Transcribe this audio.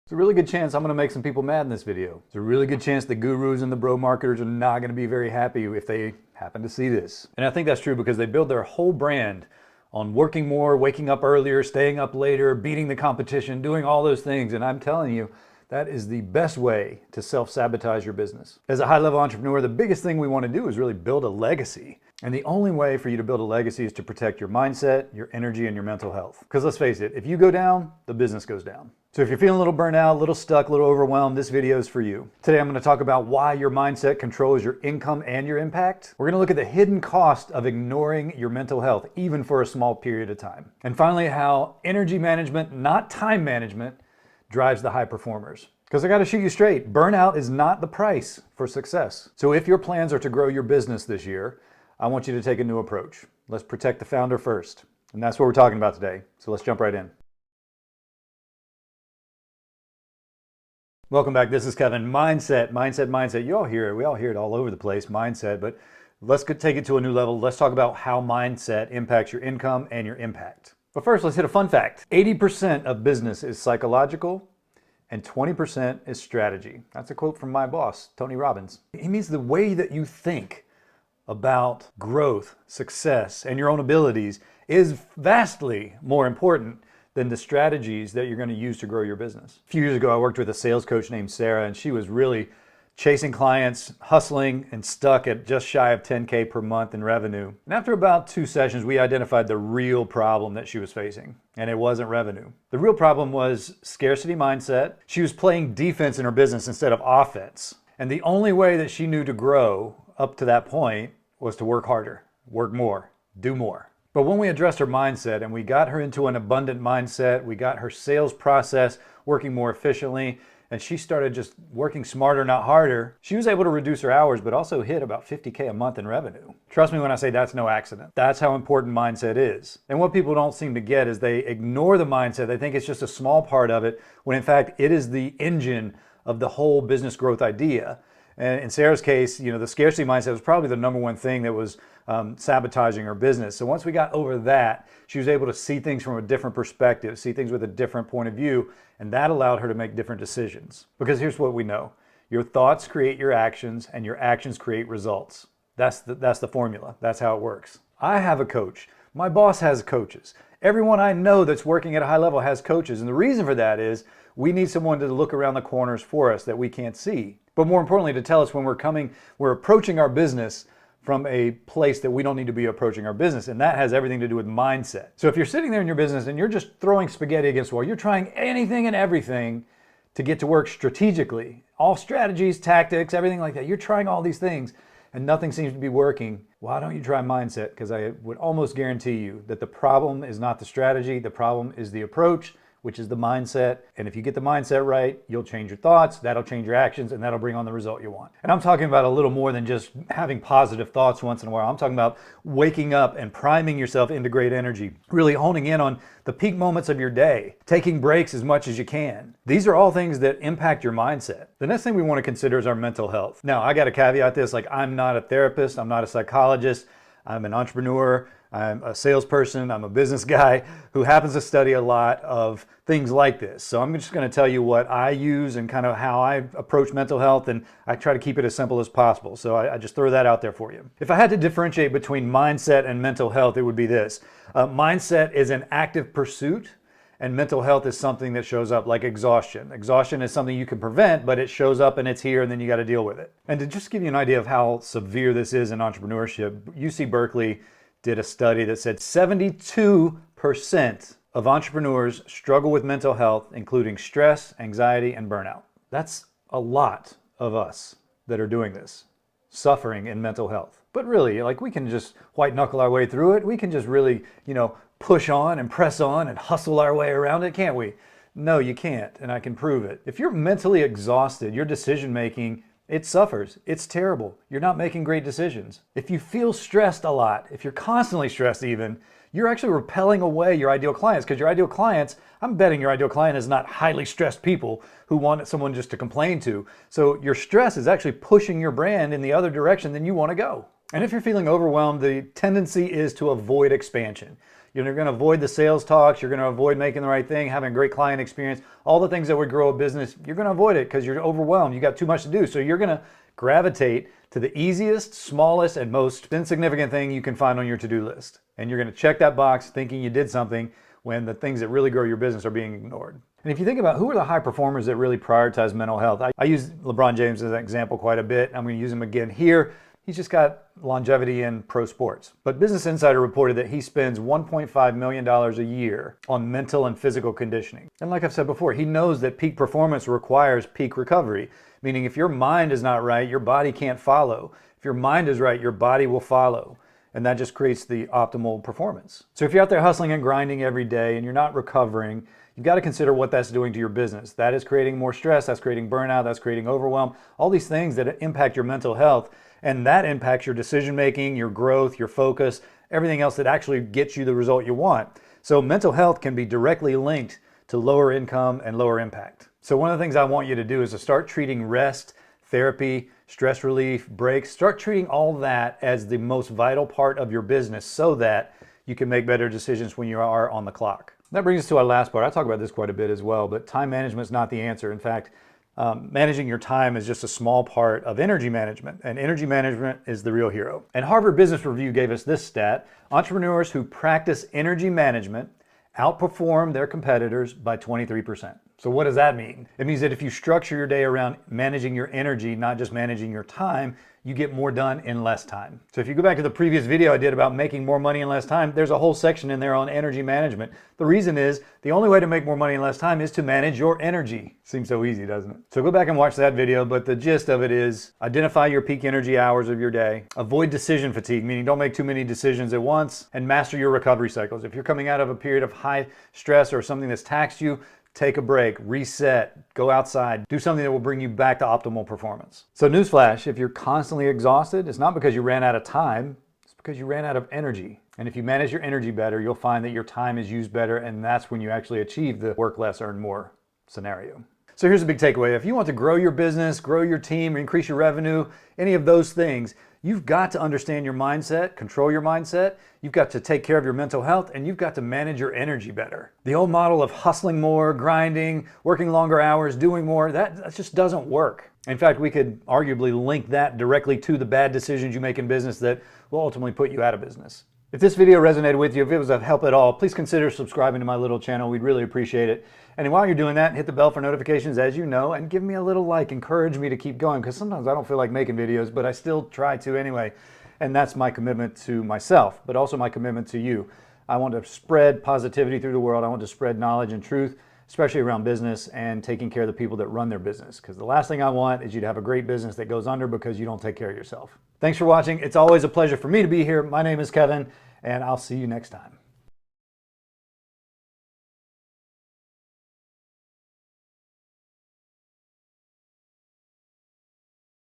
There's a really good chance I'm going to make some people mad in this video. There's a really good chance the gurus and the bro marketers are not going to be very happy if they happen to see this. And I think that's true because they build their whole brand on working more, waking up earlier, staying up later, beating the competition, doing all those things. And I'm telling you, that is the best way to self-sabotage your business. As a high-level entrepreneur, the biggest thing we want to do is really build a legacy. And the only way for you to build a legacy is to protect your mindset, your energy, and your mental health. Because let's face it, if you go down, the business goes down. So if you're feeling a little burnt out, a little stuck, a little overwhelmed, this video is for you. Today I'm going to talk about why your mindset controls your income and your impact. We're going to look at the hidden cost of ignoring your mental health, even for a small period of time. And finally, how energy management, not time management, drives the high performers. Because I got to shoot you straight, burnout is not the price for success. So if your plans are to grow your business this year, I want you to take a new approach. Let's protect the founder first. And that's what we're talking about today. So let's jump right in. Welcome back. This is Kevin. Mindset, mindset, mindset. You all hear it. We all hear it all over the place, mindset. But let's take it to a new level. Let's talk about how mindset impacts your income and your impact. But first, let's hit a fun fact. 80% of business is psychological and 20% is strategy. That's a quote from my boss, Tony Robbins. He means the way that you think about growth, success, and your own abilities is vastly more important than the strategies that you're going to use to grow your business. A few years ago, I worked with a sales coach named Sarah, and she was really chasing clients, hustling, and stuck at just shy of 10K per month in revenue. And after about 2 sessions, we identified the real problem that she was facing, and it wasn't revenue. The real problem was scarcity mindset. She was playing defense in her business instead of offense. And the only way that she knew to grow up to that point was to work harder, work more, do more. But when we addressed her mindset and we got her into an abundant mindset, we got her sales process working more efficiently, and she started just working smarter, not harder, she was able to reduce her hours, but also hit about 50K a month in revenue. Trust me when I say that's no accident. That's how important mindset is. And what people don't seem to get is they ignore the mindset. They think it's just a small part of it, when in fact it is the engine of the whole business growth idea. And in Sarah's case, the scarcity mindset was probably the number one thing that was sabotaging her business. So once we got over that, she was able to see things from a different perspective, see things with a different point of view, and that allowed her to make different decisions. Because here's what we know. Your thoughts create your actions, and your actions create results. That's the formula. That's how it works. I have a coach. My boss has coaches. Everyone I know that's working at a high level has coaches. And the reason for that is we need someone to look around the corners for us that we can't see. But more importantly, to tell us when we're approaching our business from a place that we don't need to be approaching our business. And that has everything to do with mindset. So if you're sitting there in your business and you're just throwing spaghetti against the wall, you're trying anything and everything to get to work strategically, all strategies, tactics, everything like that. You're trying all these things and nothing seems to be working. Why don't you try mindset? Because I would almost guarantee you that the problem is not the strategy. The problem is the approach, which is the mindset. And if you get the mindset right, you'll change your thoughts, that'll change your actions, and that'll bring on the result you want. And I'm talking about a little more than just having positive thoughts once in a while. I'm talking about waking up and priming yourself into great energy, really honing in on the peak moments of your day, taking breaks as much as you can. These are all things that impact your mindset. The next thing we want to consider is our mental health. Now, I got to caveat this, I'm not a therapist, I'm not a psychologist, I'm an entrepreneur, I'm a salesperson, I'm a business guy who happens to study a lot of things like this. So I'm just going to tell you what I use and kind of how I approach mental health, and I try to keep it as simple as possible. So I just throw that out there for you. If I had to differentiate between mindset and mental health, it would be this. Mindset is an active pursuit, and mental health is something that shows up like exhaustion. Exhaustion is something you can prevent, but it shows up and it's here and then you got to deal with it. And to just give you an idea of how severe this is in entrepreneurship, UC Berkeley did a study that said 72% of entrepreneurs struggle with mental health, including stress, anxiety, and burnout. That's a lot of us that are doing this, suffering in mental health. But really, we can just white knuckle our way through it. We can just really, push on and press on and hustle our way around it, can't we? No, you can't, and I can prove it. If you're mentally exhausted, your decision making, it suffers. It's terrible. You're not making great decisions. If you feel stressed a lot, if you're constantly stressed even, you're actually repelling away your ideal clients, because your ideal clients, I'm betting your ideal client is not highly stressed people who want someone just to complain to. So your stress is actually pushing your brand in the other direction than you want to go. And if you're feeling overwhelmed, the tendency is to avoid expansion. You're going to avoid the sales talks. You're going to avoid making the right thing, having a great client experience, all the things that would grow a business. You're going to avoid it because you're overwhelmed. You got too much to do. So you're going to gravitate to the easiest, smallest, and most insignificant thing you can find on your to-do list. And you're going to check that box thinking you did something when the things that really grow your business are being ignored. And if you think about who are the high performers that really prioritize mental health, I use LeBron James as an example quite a bit. I'm going to use him again here. He's just got longevity in pro sports. But Business Insider reported that he spends $1.5 million a year on mental and physical conditioning. And like I've said before, he knows that peak performance requires peak recovery, meaning if your mind is not right, your body can't follow. If your mind is right, your body will follow. And that just creates the optimal performance. So if you're out there hustling and grinding every day and you're not recovering, you've got to consider what that's doing to your business. That is creating more stress, that's creating burnout, that's creating overwhelm, all these things that impact your mental health. And that impacts your decision making, your growth, your focus, everything else that actually gets you the result you want. So mental health can be directly linked to lower income and lower impact. So one of the things I want you to do is to start treating rest, therapy, stress relief, breaks, start treating all that as the most vital part of your business so that you can make better decisions when you are on the clock. That brings us to our last part. I talk about this quite a bit as well, but time management is not the answer. In fact, managing your time is just a small part of energy management, and energy management is the real hero. And Harvard Business Review gave us this stat: entrepreneurs who practice energy management outperform their competitors by 23%. So what does that mean? It means that if you structure your day around managing your energy, not just managing your time, you get more done in less time. So if you go back to the previous video I did about making more money in less time, there's a whole section in there on energy management. The reason is the only way to make more money in less time is to manage your energy. Seems so easy, doesn't it? So go back and watch that video, but the gist of it is identify your peak energy hours of your day, avoid decision fatigue, meaning don't make too many decisions at once, and master your recovery cycles. If you're coming out of a period of high stress or something that's taxed you, take a break, reset, go outside, do something that will bring you back to optimal performance. So newsflash, if you're constantly exhausted, it's not because you ran out of time, it's because you ran out of energy. And if you manage your energy better, you'll find that your time is used better, and that's when you actually achieve the work less, earn more scenario. So here's a big takeaway. If you want to grow your business, grow your team, increase your revenue, any of those things, you've got to understand your mindset, control your mindset, you've got to take care of your mental health, and you've got to manage your energy better. The old model of hustling more, grinding, working longer hours, doing more, that just doesn't work. In fact, we could arguably link that directly to the bad decisions you make in business that will ultimately put you out of business. If this video resonated with you, if it was of help at all, please consider subscribing to my little channel. We'd really appreciate it. And while you're doing that, hit the bell for notifications, as you know, and give me a little like. Encourage me to keep going, because sometimes I don't feel like making videos, but I still try to anyway. And that's my commitment to myself, but also my commitment to you. I want to spread positivity through the world. I want to spread knowledge and truth, especially around business and taking care of the people that run their business. Because the last thing I want is you to have a great business that goes under because you don't take care of yourself. Thanks for watching. It's always a pleasure for me to be here. My name is Kevin, and I'll see you next time.